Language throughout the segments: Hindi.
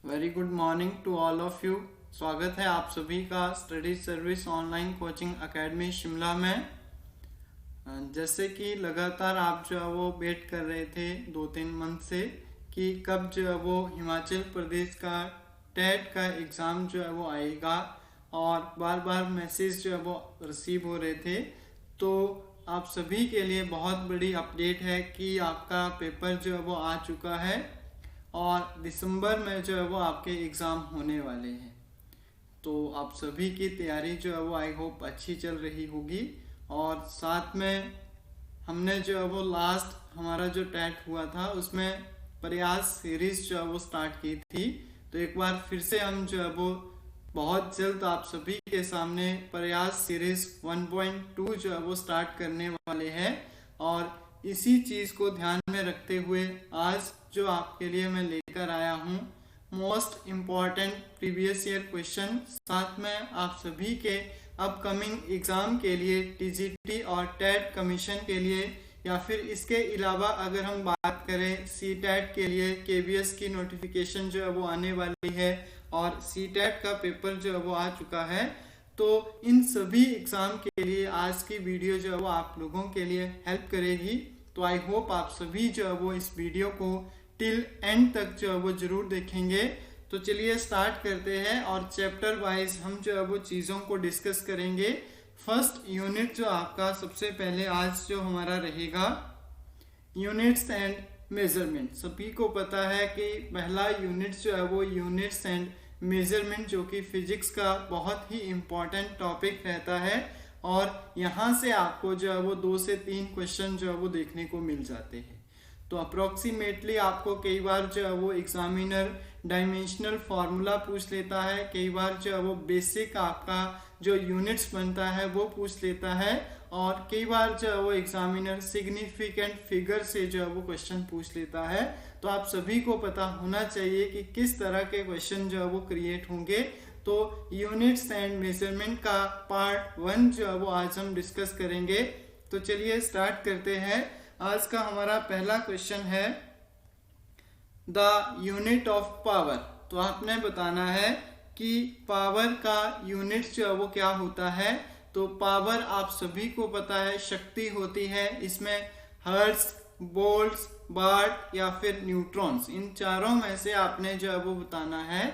Very good morning to all of you. स्वागत है आप सभी का study service online coaching academy Shimla में। जैसे कि लगातार आप जो है वो वेट कर रहे थे 2-3 मंथ से कि कब जो है वो हिमाचल प्रदेश का टेट का एग्ज़ाम जो है वो आएगा, और बार बार मैसेज जो है वो रिसीव हो रहे थे। तो आप सभी के लिए बहुत बड़ी अपडेट है कि आपका पेपर जो है वो आ चुका है और दिसंबर में जो है वो आपके एग्ज़ाम होने वाले हैं। तो आप सभी की तैयारी जो है वो आई होप अच्छी चल रही होगी। और साथ में हमने जो है वो लास्ट हमारा जो टेट हुआ था उसमें प्रयास सीरीज जो है वो स्टार्ट की थी। तो एक बार फिर से हम जो है वो बहुत जल्द आप सभी के सामने प्रयास सीरीज 1.2 जो है वो स्टार्ट करने वाले हैं। और इसी चीज़ को ध्यान में रखते हुए आज जो आपके लिए मैं लेकर आया हूँ most important previous year question, साथ में आप सभी के अपकमिंग एग्ज़ाम के लिए टीजीटी और टेट कमीशन के लिए, या फिर इसके अलावा अगर हम बात करें सीटेट के लिए केवीएस की नोटिफिकेशन जो है वो आने वाली है और सीटेट का पेपर जो है वो आ चुका है। तो इन सभी एग्ज़ाम के लिए आज की वीडियो जो है वो आप लोगों के लिए हेल्प करेगी। तो आई होप आप सभी जो है वो इस वीडियो को टिल एंड तक जो है वो ज़रूर देखेंगे। तो चलिए स्टार्ट करते हैं और चैप्टर वाइज हम जो है वो चीज़ों को डिस्कस करेंगे। फर्स्ट यूनिट जो आपका सबसे पहले आज जो हमारा रहेगा यूनिट्स एंड मेजरमेंट। सभी को पता है कि पहला यूनिट जो है वो यूनिट्स एंड मेजरमेंट जो कि फिजिक्स का बहुत ही इम्पॉर्टेंट टॉपिक रहता है, और यहाँ से आपको जो है वो 2 से 3 क्वेश्चन जो है वो देखने को मिल जाते हैं। तो अप्रोक्सीमेटली आपको कई बार जो है वो एग्जामिनर डायमेंशनल फार्मूला पूछ लेता है, कई बार जो है वो बेसिक आपका जो यूनिट्स बनता है वो पूछ लेता है, और कई बार जो है वो एग्जामिनर सिग्निफिकेंट फिगर से जो है वो क्वेश्चन पूछ लेता है। तो आप सभी को पता होना चाहिए कि किस तरह के क्वेश्चन जो है वो क्रिएट होंगे। तो यूनिट्स एंड मेजरमेंट का पार्ट 1 जो है वो आज हम डिस्कस करेंगे। तो चलिए स्टार्ट करते हैं। आज का हमारा पहला क्वेश्चन है द यूनिट ऑफ पावर। तो आपने बताना है कि पावर का यूनिट जो है वो क्या होता है। तो पावर आप सभी को पता है शक्ति होती है, इसमें हर्ट्ज, वोल्ट्स, वाट या फिर न्यूट्रॉन्स, इन चारों में से आपने जो है वो बताना है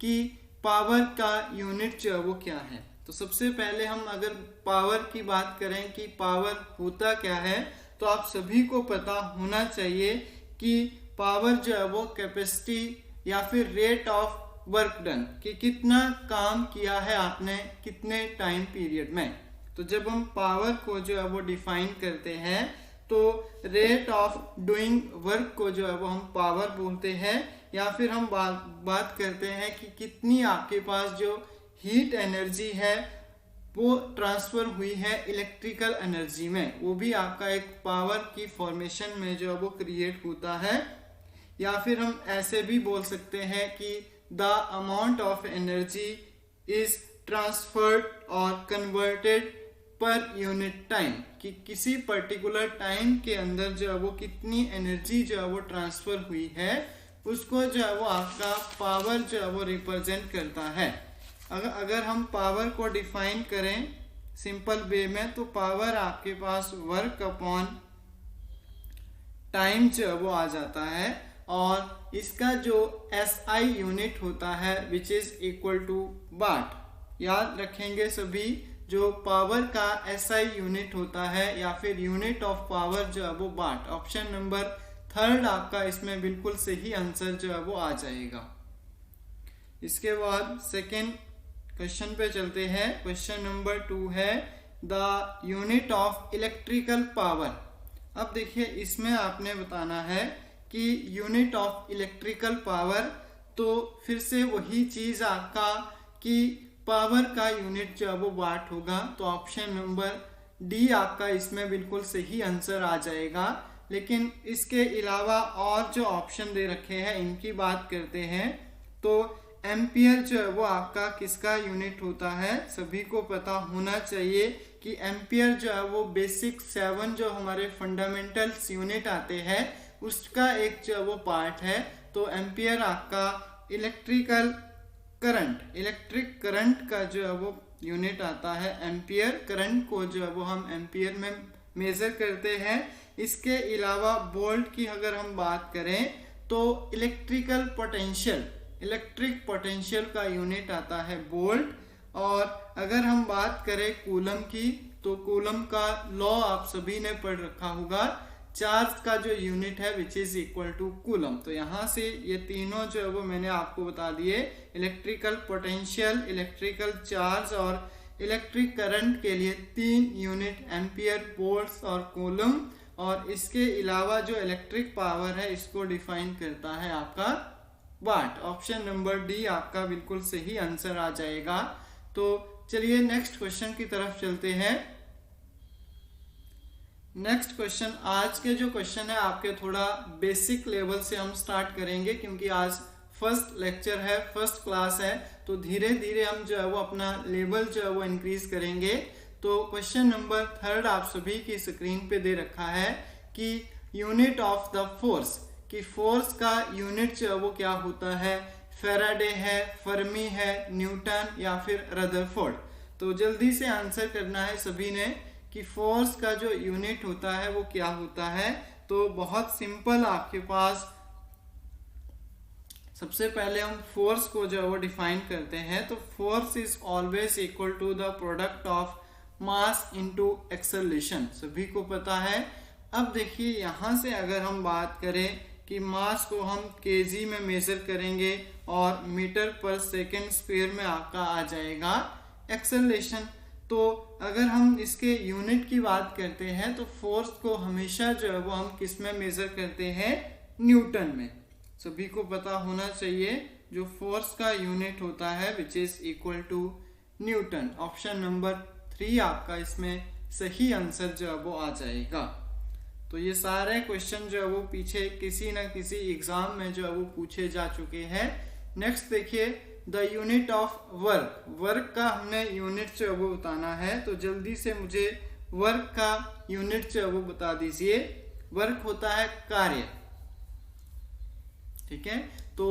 कि पावर का यूनिट जो है वो क्या है। तो सबसे पहले हम अगर पावर की बात करें कि पावर होता क्या है, तो आप सभी को पता होना चाहिए कि पावर जो है वो कैपेसिटी या फिर रेट ऑफ वर्क डन, कि कितना काम किया है आपने कितने टाइम पीरियड में। तो जब हम पावर को जो है वो डिफाइन करते हैं तो रेट ऑफ डूइंग वर्क को जो है वो हम पावर बोलते हैं, या फिर हम बात करते हैं कि कितनी आपके पास जो हीट एनर्जी है वो ट्रांसफर हुई है इलेक्ट्रिकल एनर्जी में, वो भी आपका एक पावर की फॉर्मेशन में जो है वो क्रिएट होता है। या फिर हम ऐसे भी बोल सकते हैं कि the amount of energy is transferred और कन्वर्टेड पर यूनिट टाइम, कि किसी पर्टिकुलर टाइम के अंदर जो है वो कितनी एनर्जी जो है वो ट्रांसफर हुई है, उसको जो है वो आपका पावर जो है वो रिप्रेजेंट करता है। अगर हम पावर को डिफाइन करें सिंपल वे में, तो पावर आपके पास वर्क अपॉन टाइम जो है वो आ जाता है, और इसका जो SI यूनिट होता है विच इज इक्वल टू वाट। याद रखेंगे सभी, जो पावर का SI यूनिट होता है या फिर यूनिट ऑफ पावर जो है वो वाट। ऑप्शन नंबर 3 आपका इसमें बिल्कुल सही आंसर जो है वो आ जाएगा। इसके बाद सेकेंड क्वेश्चन पे चलते हैं। क्वेश्चन नंबर 2 है the unit of electrical power. अब देखिए इसमें आपने बताना है कि यूनिट ऑफ इलेक्ट्रिकल पावर, तो फिर से वही चीज आपका कि पावर का यूनिट जो है वो वाट होगा। तो ऑप्शन नंबर डी आपका इसमें बिल्कुल सही आंसर आ जाएगा। लेकिन इसके अलावा और जो ऑप्शन दे रखे हैं इनकी बात करते हैं। तो एम्पियर जो है वो आपका किसका यूनिट होता है, सभी को पता होना चाहिए कि एम्पियर जो है वो बेसिक 7 जो हमारे फंडामेंटल्स यूनिट आते हैं उसका एक जो है वो पार्ट है। तो एम्पियर आपका इलेक्ट्रिकल करंट, इलेक्ट्रिक करंट का जो है वो यूनिट आता है एम्पियर। करंट को जो है वो हम एम्पियर में मेजर करते हैं। इसके अलावा वोल्ट की अगर हम बात करें तो इलेक्ट्रिकल पोटेंशियल, इलेक्ट्रिक पोटेंशियल का यूनिट आता है वोल्ट। और अगर हम बात करें कूलम की तो कूलम का लॉ आप सभी ने पढ़ रखा होगा, चार्ज का जो यूनिट है which is equal to coulomb. तो यहाँ से ये तीनों जो है वो मैंने आपको बता दिए, इलेक्ट्रिकल पोटेंशियल, इलेक्ट्रिकल चार्ज और इलेक्ट्रिक करंट के लिए 3 यूनिट एम्पियर, वोल्ट्स और कूलम। और इसके अलावा जो इलेक्ट्रिक पावर है इसको डिफाइन करता है आपका वाट। ऑप्शन नंबर डी आपका बिल्कुल सही आंसर आ जाएगा। तो चलिए नेक्स्ट क्वेश्चन की तरफ चलते हैं। नेक्स्ट क्वेश्चन, आज के जो क्वेश्चन है आपके थोड़ा बेसिक लेवल से हम स्टार्ट करेंगे, क्योंकि आज फर्स्ट लेक्चर है, फर्स्ट क्लास है, तो धीरे धीरे हम जो है वो अपना लेवल जो है वो इंक्रीज करेंगे। तो क्वेश्चन नंबर 3 आप सभी की स्क्रीन पे दे रखा है कि यूनिट ऑफ द फोर्स, कि फोर्स का यूनिट जो है वो क्या होता है, फेराडे है, फर्मी है, न्यूटन या फिर रदरफोर्ड। तो जल्दी से आंसर करना है सभी ने कि फोर्स का जो यूनिट होता है वो क्या होता है। तो बहुत सिंपल, आपके पास सबसे पहले हम फोर्स को जो है वो डिफाइन करते हैं। तो force is always equal to the product of mass into acceleration, सभी को पता है। अब देखिए यहाँ से अगर हम बात करें कि मास को हम केजी में मेजर करेंगे और मीटर पर सेकेंड स्क्वायर में आपका आ जाएगा एक्सेलरेशन। तो अगर हम इसके यूनिट की बात करते हैं तो फोर्स को हमेशा जो है वो हम किस में मेजर करते हैं, न्यूटन में। सभी को पता होना चाहिए जो फोर्स का यूनिट होता है which is equal to newton. Option number 3 आपका इसमें सही आंसर जो है वो आ जाएगा। तो ये सारे क्वेश्चन जो है वो पीछे किसी ना किसी एग्जाम में जो है वो पूछे जा चुके हैं। नेक्स्ट देखिए, the unit of work, work का हमने यूनिट जो है वो बताना है। तो जल्दी से मुझे वर्क का यूनिट जो है वो बता दीजिए। वर्क होता है कार्य, ठीक है। तो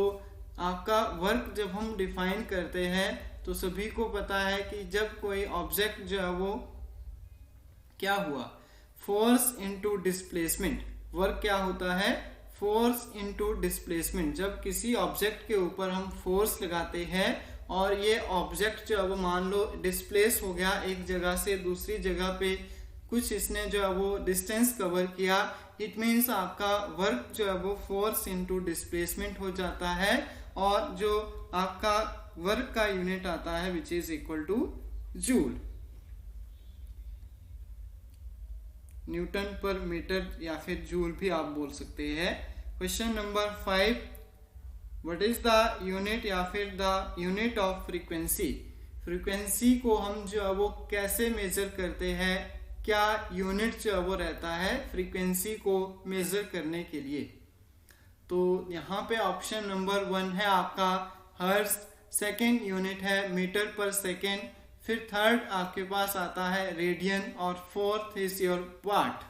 आपका वर्क जब हम डिफाइन करते हैं तो सभी को पता है कि जब कोई ऑब्जेक्ट जो है वो क्या हुआ, फोर्स इनटू डिस्प्लेसमेंट। वर्क क्या होता है, फोर्स इनटू डिस्प्लेसमेंट। जब किसी ऑब्जेक्ट के ऊपर हम फोर्स लगाते हैं और ये ऑब्जेक्ट जो है वो मान लो डिस्प्लेस हो गया एक जगह से दूसरी जगह पे, कुछ इसने जो है वो डिस्टेंस कवर किया, इट मीन्स आपका वर्क जो है वो फोर्स इनटू डिस्प्लेसमेंट हो जाता है। और जो आपका वर्क का यूनिट आता है which is equal two joule, Newton पर मीटर या फिर जूल भी आप बोल सकते हैं। Question number 5, what is the unit या फिर the unit of frequency. Frequency को हम जो है वो कैसे मेजर करते हैं, क्या यूनिट जो है वो रहता है फ्रीक्वेंसी को मेजर करने के लिए। तो यहाँ पे ऑप्शन नंबर 1 है आपका हर्ट्ज, सेकेंड यूनिट है मीटर पर सेकेंड, फिर थर्ड आपके पास आता है रेडियन और फोर्थ इज योर वाट।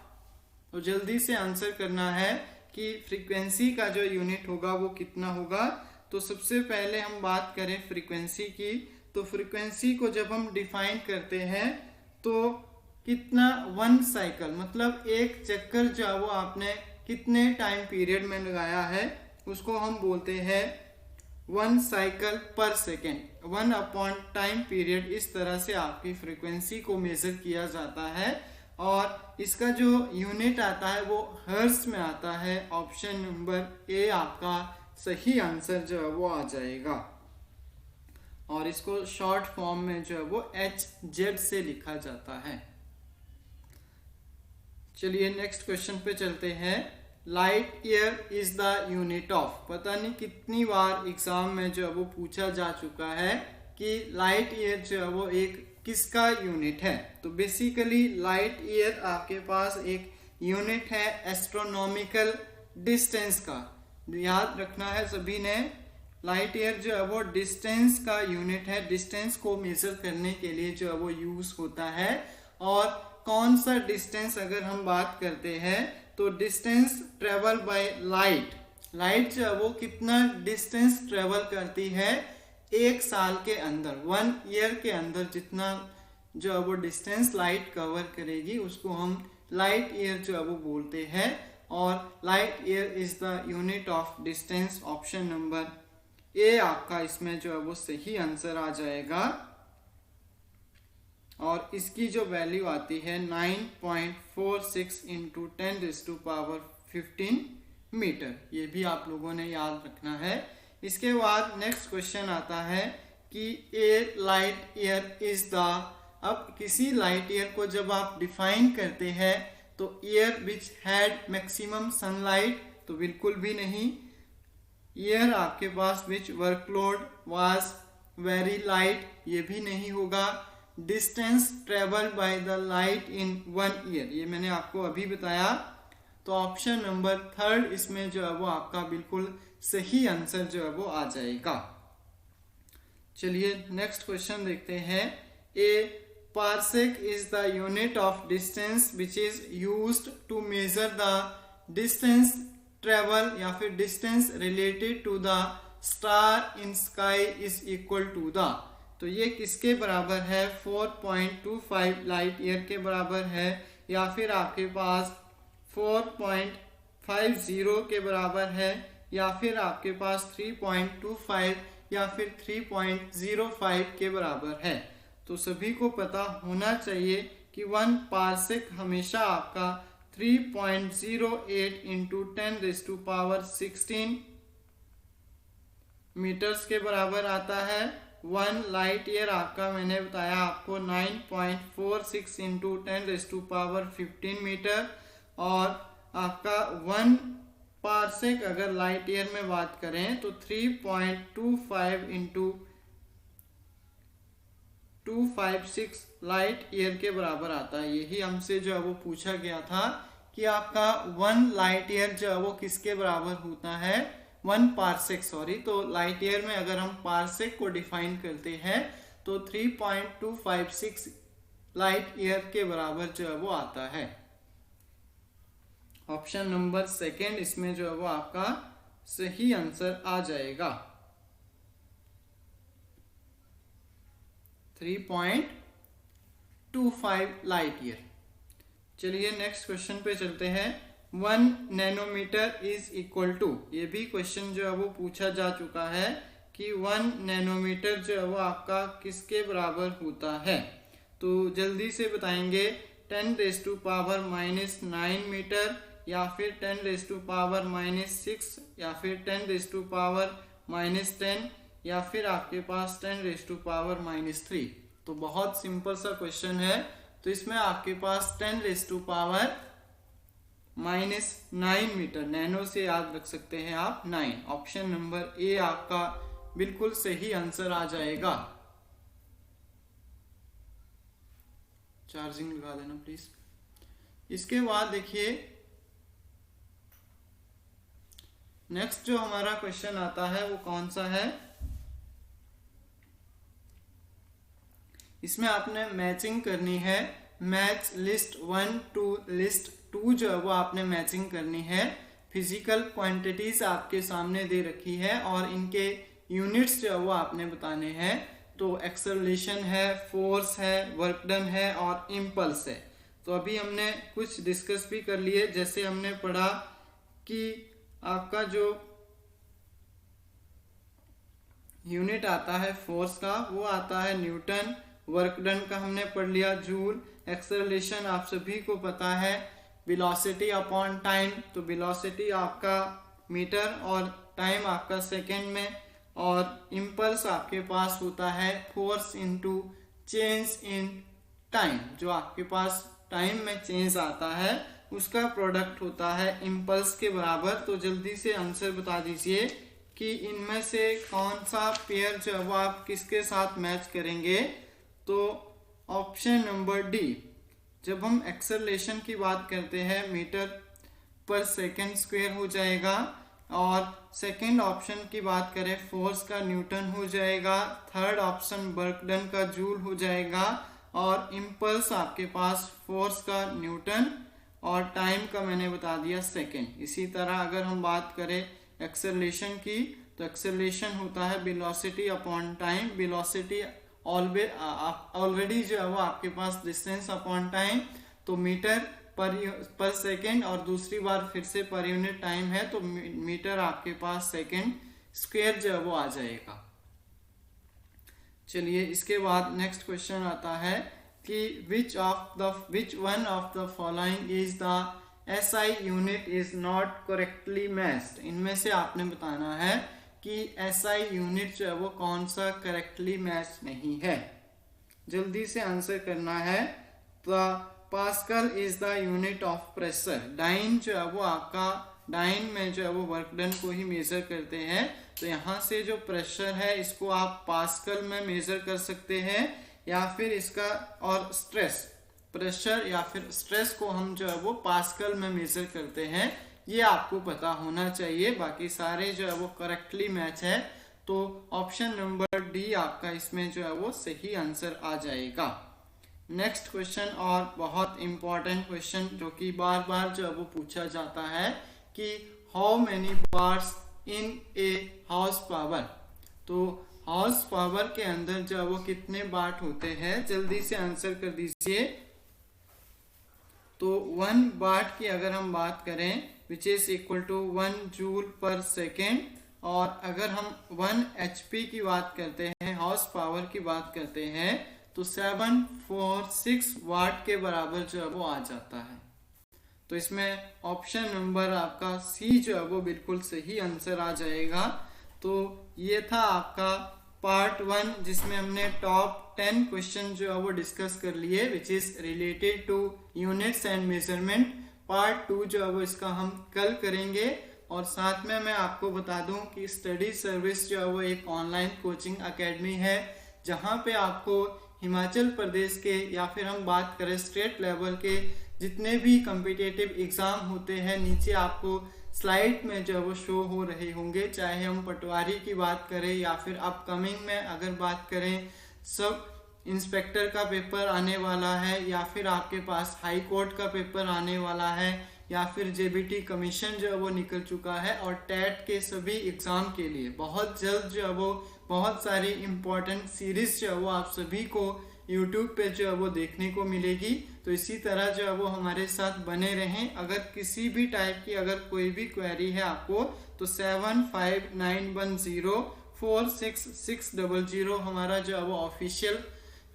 तो जल्दी से आंसर करना है कि फ्रीक्वेंसी का जो यूनिट होगा वो कितना होगा। तो सबसे पहले हम बात करें फ्रीक्वेंसी की, तो फ्रीक्वेंसी को जब हम डिफाइन करते हैं तो कितना, 1 साइकिल, मतलब एक चक्कर जो है वो आपने कितने टाइम पीरियड में लगाया है उसको हम बोलते हैं 1 साइकिल पर सेकेंड, 1 अपॉन टाइम पीरियड। इस तरह से आपकी फ्रीक्वेंसी को मेजर किया जाता है और इसका जो यूनिट आता है वो हर्ट्ज में आता है। ऑप्शन नंबर ए आपका सही आंसर जो है वो आ जाएगा। और इसको शॉर्ट फॉर्म में जो है वो HZ से लिखा जाता है। चलिए नेक्स्ट क्वेश्चन पे चलते हैं। Light year is the unit of, पता नहीं कितनी बार एग्जाम में जो है वो पूछा जा चुका है कि लाइट ईयर जो है वो एक किसका यूनिट है। तो बेसिकली लाइट ईयर आपके पास एक यूनिट है एस्ट्रोनॉमिकल डिस्टेंस का। याद रखना है सभी ने, लाइट ईयर जो है वो डिस्टेंस का यूनिट है, डिस्टेंस को मेजर करने के लिए जो है वो यूज होता है। और कौन सा डिस्टेंस अगर हम बात करते हैं तो distance travel by light, light जो है वो कितना डिस्टेंस ट्रेवल करती है एक साल के अंदर, 1 ईयर के अंदर जितना जो है वो डिस्टेंस लाइट कवर करेगी उसको हम लाइट ईयर जो है वो बोलते हैं। और light year is the unit of distance. Option number A आपका इसमें जो है वो सही आंसर आ जाएगा। और इसकी जो वैल्यू आती है 9.46 इंटू 10⁻15 मीटर। ये भी आप लोगों ने याद रखना है। इसके बाद नेक्स्ट क्वेश्चन आता है कि ए लाइट ईयर इज द। अब किसी लाइट ईयर को जब आप डिफाइन करते हैं तो year which had maximum sunlight, तो बिल्कुल भी नहीं। ईयर आपके पास विच वर्कलोड वाज वेरी लाइट, ये भी नहीं होगा। Distance travel by the light in 1 year, ये मैंने आपको अभी बताया। तो ऑप्शन नंबर 3 इसमें जो है वो आपका बिल्कुल सही आंसर जो है वो आ जाएगा। चलिए नेक्स्ट क्वेश्चन देखते हैं। A parsec is the unit of distance which is used to measure the distance travel या फिर distance related to the star in sky is equal to the. तो ये किसके बराबर है? 4.25 लाइट ईयर के बराबर है, या फिर आपके पास 4.50 के बराबर है, या फिर आपके पास 3.25 या फिर 3.05 के बराबर है। तो सभी को पता होना चाहिए कि 1 पार्सेक हमेशा आपका 3.08 इंटू 10⁻16 मीटर्स के बराबर आता है। 1 लाइट ईयर आपका मैंने बताया आपको 9.46 इंटू 10⁻15 मीटर। और आपका 1 पार्सेक अगर लाइट ईयर में बात करें तो 3.25 इंटू 256 लाइट ईयर के बराबर आता है। यही हमसे जो है वो पूछा गया था कि आपका 1 लाइट ईयर जो है वो किसके बराबर होता है? 1 पार्सेक सॉरी। तो लाइट ईयर में अगर हम पार्सेक को डिफाइन करते हैं तो 3.256 लाइट ईयर के बराबर जो है वो आता है। ऑप्शन नंबर 2 इसमें जो है वो आपका सही आंसर आ जाएगा। 3.25 लाइट ईयर। चलिए नेक्स्ट क्वेश्चन पे चलते हैं। 1 नैनोमीटर इज इक्वल टू, ये भी क्वेश्चन जो है वो पूछा जा चुका है कि 1 नैनोमीटर जो है वो आपका किसके बराबर होता है। तो जल्दी से बताएंगे। 10⁻⁻9 मीटर, या फिर 10⁻⁻6, या फिर 10⁻⁻10, या फिर आपके पास 10⁻⁻3। तो बहुत सिंपल सा क्वेश्चन है। तो इसमें आपके पास 10⁻⁻9 मीटर, नैनो से याद रख सकते हैं आप 9। ऑप्शन नंबर ए आपका बिल्कुल सही आंसर आ जाएगा। चार्जिंग लगा देना प्लीज। इसके बाद देखिए नेक्स्ट जो हमारा क्वेश्चन आता है वो कौन सा है? इसमें आपने मैचिंग करनी है। मैच लिस्ट 1 टू लिस्ट 2 जो है वो आपने मैचिंग करनी है। फिजिकल क्वांटिटीज आपके सामने दे रखी है और इनके यूनिट्स जो है वो आपने बताने हैं। तो एक्सेलरेशन है, फोर्स है, वर्क डन है और इम्पल्स है। तो अभी हमने कुछ डिस्कस भी कर लिए। जैसे हमने पढ़ा कि आपका जो यूनिट आता है फोर्स का वो आता है न्यूटन। वर्क डन का हमने पढ़ लिया जूल। एक्सेलरेशन आप सभी को पता है वेलोसिटी अपॉन टाइम। तो वेलोसिटी आपका मीटर और टाइम आपका सेकेंड में। और इम्पल्स आपके पास होता है force into change in time. जो आपके पास टाइम में चेंज आता है उसका प्रोडक्ट होता है इम्पल्स के बराबर। तो जल्दी से आंसर बता दीजिए कि इनमें से कौन सा पेयर जो है वो आप किसके साथ मैच करेंगे। तो ऑप्शन नंबर डी। जब हम एक्सेलरेशन की बात करते हैं मीटर पर सेकेंड स्क्वायर हो जाएगा। और सेकेंड ऑप्शन की बात करें फोर्स का न्यूटन हो जाएगा। थर्ड ऑप्शन वर्क डन का जूल हो जाएगा। और इम्पल्स आपके पास फोर्स का न्यूटन और टाइम का मैंने बता दिया सेकेंड। इसी तरह अगर हम बात करें एक्सेलरेशन की, तो एक्सेलरेशन होता है velocity upon time. Velocity already जो है वो आपके पास डिस्टेंस अपॉन टाइम, तो मीटर पर सेकेंड, और दूसरी बार फिर से पर यूनिट टाइम है तो मीटर आपके पास सेकेंड स्क्वायर जो है वो आ जाएगा। चलिए इसके बाद नेक्स्ट क्वेश्चन आता है कि which one of the following is the SI unit is not correctly matched. इनमें से आपने बताना है कि SI यूनिट जो है वो कौन सा करेक्टली मैच नहीं है। जल्दी से आंसर करना है। तो pascal is the unit of pressure. Dyne जो है वो आपका, डाइन में जो है वो वर्क डन को ही मेजर करते हैं, तो यहाँ से जो प्रेशर है इसको आप पास्कल में मेजर कर सकते हैं, या फिर इसका और स्ट्रेस, प्रेशर या फिर स्ट्रेस को हम जो है वो पास्कल में मेजर करते हैं। ये आपको पता होना चाहिए। बाकी सारे जो है वो करेक्टली मैच है, तो ऑप्शन नंबर डी आपका इसमें जो है वो सही आंसर आ जाएगा। नेक्स्ट क्वेश्चन और बहुत इंपॉर्टेंट क्वेश्चन जो कि बार बार जो है वो पूछा जाता है कि how many bars in a house power. तो हाउस पावर के अंदर जो है वो कितने वाट होते हैं, जल्दी से आंसर कर दीजिए। तो 1 वाट की अगर हम बात करें which is equal to 1 joule per second, और अगर हम 1 HP की बात करते हैं, हाउस पावर की बात करते हैं, तो 746 वाट के बराबर जो है वो आ जाता है। तो इसमें ऑप्शन नंबर आपका सी जो है वो बिल्कुल सही आंसर आ जाएगा। तो ये था आपका पार्ट 1 जिसमें हमने टॉप 10 क्वेश्चन जो है वो डिस्कस कर लिए which is related two units and measurement. Part 2 जो है वो इसका हम कल करेंगे। और साथ में मैं आपको बता दूं कि स्टडी सर्विस जो है वो एक ऑनलाइन कोचिंग एकेडमी है, जहां पे आपको हिमाचल प्रदेश के या फिर हम बात करें स्टेट लेवल के जितने भी कॉम्पिटिटिव एग्जाम होते हैं, नीचे आपको स्लाइड में जो वो शो हो रहे होंगे। चाहे हम पटवारी की बात करें या फिर अपकमिंग में अगर बात करें सब इंस्पेक्टर का पेपर आने वाला है, या फिर आपके पास हाई कोर्ट का पेपर आने वाला है, या फिर JBT कमीशन जो है वो निकल चुका है, और टेट के सभी एग्जाम के लिए बहुत जल्द जो है वो बहुत सारी इम्पोर्टेंट सीरीज जो है वो आप सभी को YouTube पे जो है वो देखने को मिलेगी। तो इसी तरह जो है वो हमारे साथ बने रहें। अगर किसी भी टाइप की अगर कोई भी क्वेरी है आपको, तो 7591046600 हमारा जो है वो ऑफिशियल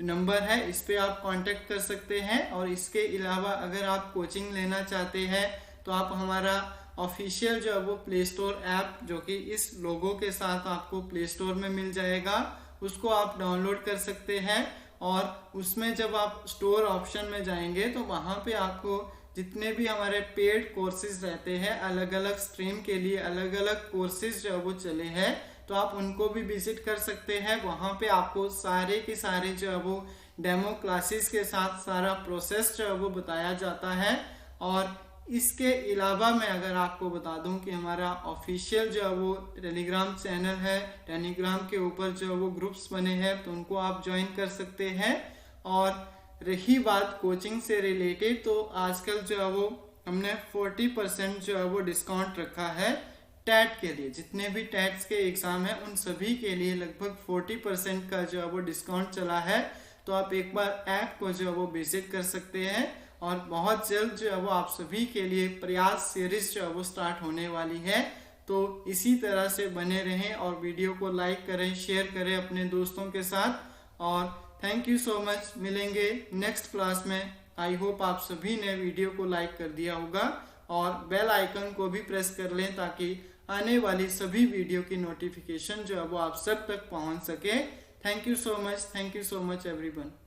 नंबर है, इस पे आप कांटेक्ट कर सकते हैं। और इसके अलावा अगर आप कोचिंग लेना चाहते हैं तो आप हमारा ऑफिशियल जो है वो प्ले स्टोर ऐप, जो कि इस लोगो के साथ आपको प्ले स्टोर में मिल जाएगा, उसको आप डाउनलोड कर सकते हैं। और उसमें जब आप स्टोर ऑप्शन में जाएंगे तो वहाँ पे आपको जितने भी हमारे पेड कोर्सेज रहते हैं, अलग अलग स्ट्रीम के लिए अलग अलग कोर्सेज जो वो चले हैं, तो आप उनको भी विजिट कर सकते हैं। वहाँ पे आपको सारे के सारे जो है वो डेमो क्लासेस के साथ सारा प्रोसेस जो है वो बताया जाता है। और इसके अलावा मैं अगर आपको बता दूं कि हमारा ऑफिशियल जो है वो टेलीग्राम चैनल है, टेलीग्राम के ऊपर जो है वो ग्रुप्स बने हैं, तो उनको आप ज्वाइन कर सकते हैं। और रही बात कोचिंग से रिलेटेड, तो आजकल जो है वो हमने 40% जो है वो डिस्काउंट रखा है टैट के लिए। जितने भी टैट्स के एग्जाम हैं उन सभी के लिए लगभग 40% का जो है वो डिस्काउंट चला है। तो आप एक बार ऐप को जो है वो विजिट कर सकते हैं। और बहुत जल्द जो है वो आप सभी के लिए प्रयास सीरीज जो है वो स्टार्ट होने वाली है। तो इसी तरह से बने रहें और वीडियो को लाइक करें, शेयर करें अपने दोस्तों के साथ। और थैंक यू सो मच। मिलेंगे नेक्स्ट क्लास में। आई होप आप सभी ने वीडियो को लाइक कर दिया होगा और बेल आइकन को भी प्रेस कर लें ताकि आने वाली सभी वीडियो की नोटिफिकेशन जो है वो आप सब तक पहुंच सके। Thank you so much everyone.